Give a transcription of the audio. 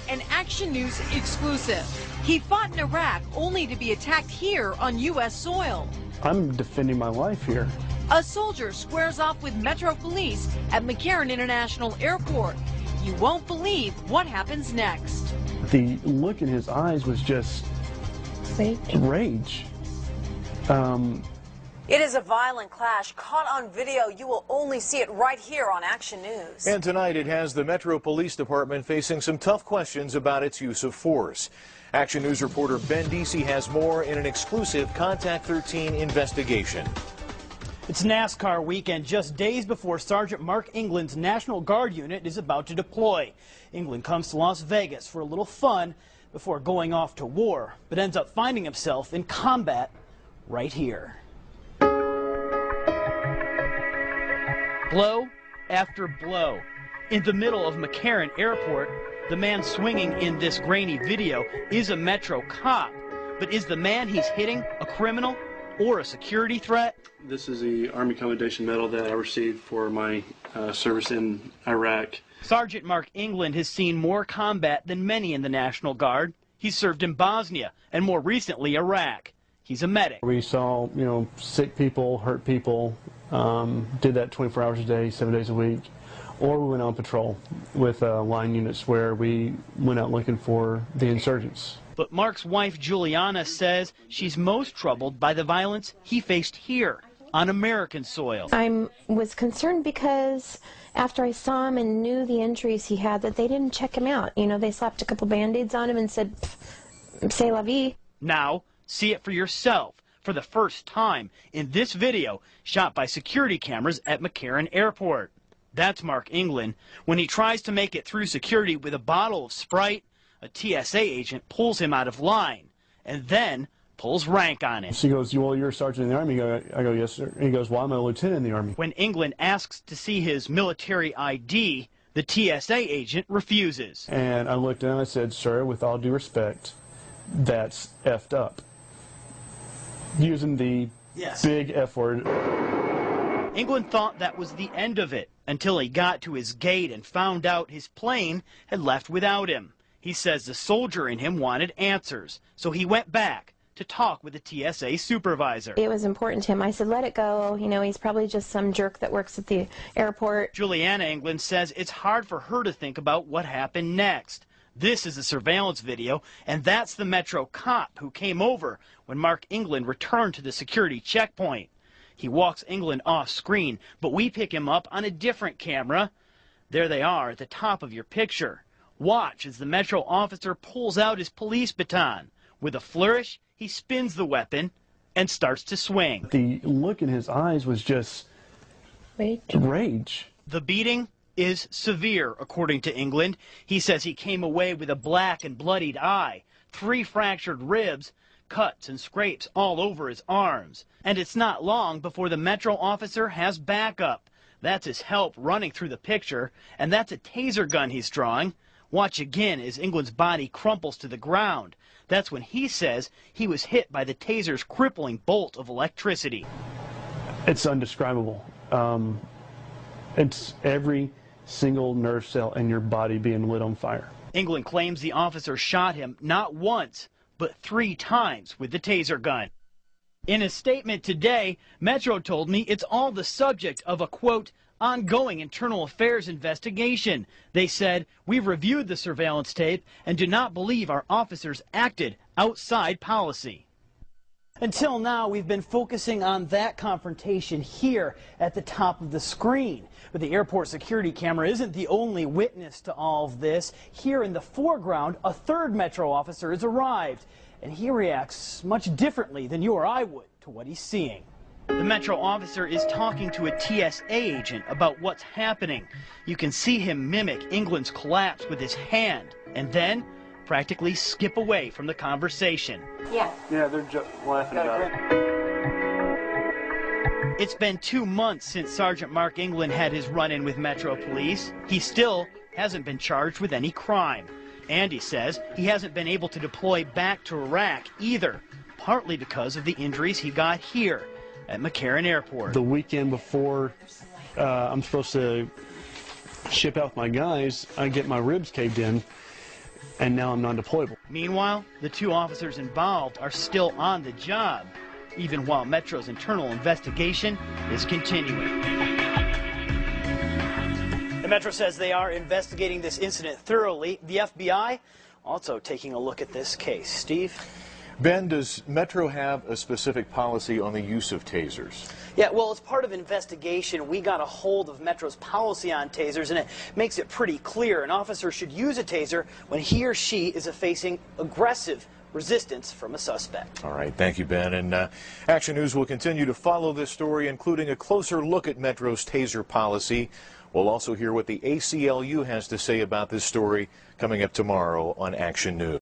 an Action News exclusive. He fought in Iraq only to be attacked here on U.S. soil. I'm defending my life here. A soldier squares off with Metro Police at McCarran International Airport. You won't believe what happens next. The look in his eyes was just rage. It is a violent clash caught on video. You will only see it right here on Action News. And tonight it has the Metro Police Department facing some tough questions about its use of force. Action News reporter Ben Deasy has more in an exclusive Contact 13 investigation. It's NASCAR weekend, just days before Sergeant Mark England's National Guard unit is about to deploy. England comes to Las Vegas for a little fun before going off to war, but ends up finding himself in combat right here. Blow after blow. In the middle of McCarran Airport, the man swinging in this grainy video is a Metro cop. But is the man he's hitting a criminal or a security threat? This is the Army Commendation Medal that I received for my service in Iraq. Sergeant Mark England has seen more combat than many in the National Guard. He's served in Bosnia and more recently Iraq. He's a medic. We saw, sick people, hurt people, did that 24 hours a day, 7 days a week. Or we went on patrol with line units where we went out looking for the insurgents. But Mark's wife, Juliana, says she's most troubled by the violence he faced here on American soil. I was concerned because after I saw him and knew the injuries he had, that they didn't check him out. They slapped a couple Band-Aids on him and said, "C'est la vie." Now, see it for yourself for the first time in this video shot by security cameras at McCarran Airport. That's Mark England. When he tries to make it through security with a bottle of Sprite, a TSA agent pulls him out of line and then pulls rank on him. She goes, "Well, you're a sergeant in the Army." I go, "Yes, sir." And he goes, "Well, I'm a lieutenant in the Army." When England asks to see his military ID, the TSA agent refuses. And I looked at him and I said, "Sir, with all due respect, that's effed up." Using the big F word. England thought that was the end of it until he got to his gate and found out his plane had left without him. He says the soldier in him wanted answers, so he went back to talk with the TSA supervisor. It was important to him. I said, "Let it go. He's probably just some jerk that works at the airport." Juliana England says it's hard for her to think about what happened next. This is a surveillance video, and that's the Metro cop who came over when Mark England returned to the security checkpoint. He walks England off screen, but we pick him up on a different camera. There they are at the top of your picture. Watch as the Metro officer pulls out his police baton. With a flourish, he spins the weapon and starts to swing. The look in his eyes was just rage. The beating is severe, according to England. He says he came away with a black and bloodied eye, 3 fractured ribs, cuts and scrapes all over his arms. And it's not long before the Metro officer has backup. That's his help running through the picture, and that's a taser gun he's drawing. Watch again as England's body crumples to the ground. That's when he says he was hit by the taser's crippling bolt of electricity. It's indescribable. It's every single nerve cell in your body being lit on fire. England claims the officer shot him not once, but 3 times with the taser gun. In a statement today, Metro told me it's all the subject of a, quote, ongoing internal affairs investigation. They said, "We've reviewed the surveillance tape and do not believe our officers acted outside policy." Until now, we've been focusing on that confrontation here at the top of the screen. But the airport security camera isn't the only witness to all of this. Here in the foreground, a third Metro officer has arrived, and he reacts much differently than you or I would to what he's seeing. The Metro officer is talking to a TSA agent about what's happening. You can see him mimic England's collapse with his hand, and then practically skip away from the conversation. Yeah, they're just laughing about it. It's been 2 months since Sergeant Mark England had his run-in with Metro Police. He still hasn't been charged with any crime. And he says he hasn't been able to deploy back to Iraq either, partly because of the injuries he got here at McCarran Airport. The weekend before I'm supposed to ship out with my guys, I get my ribs caved in. and now I'm non-deployable. Meanwhile, the two officers involved are still on the job, even while Metro's internal investigation is continuing. The Metro says they are investigating this incident thoroughly. The FBI also taking a look at this case. Steve? Ben, does Metro have a specific policy on the use of tasers? Yeah, well, as part of investigation, we got a hold of Metro's policy on tasers, and it makes it pretty clear an officer should use a taser when he or she is facing aggressive resistance from a suspect. All right, thank you, Ben. And Action News will continue to follow this story, including a closer look at Metro's taser policy. We'll also hear what the ACLU has to say about this story coming up tomorrow on Action News.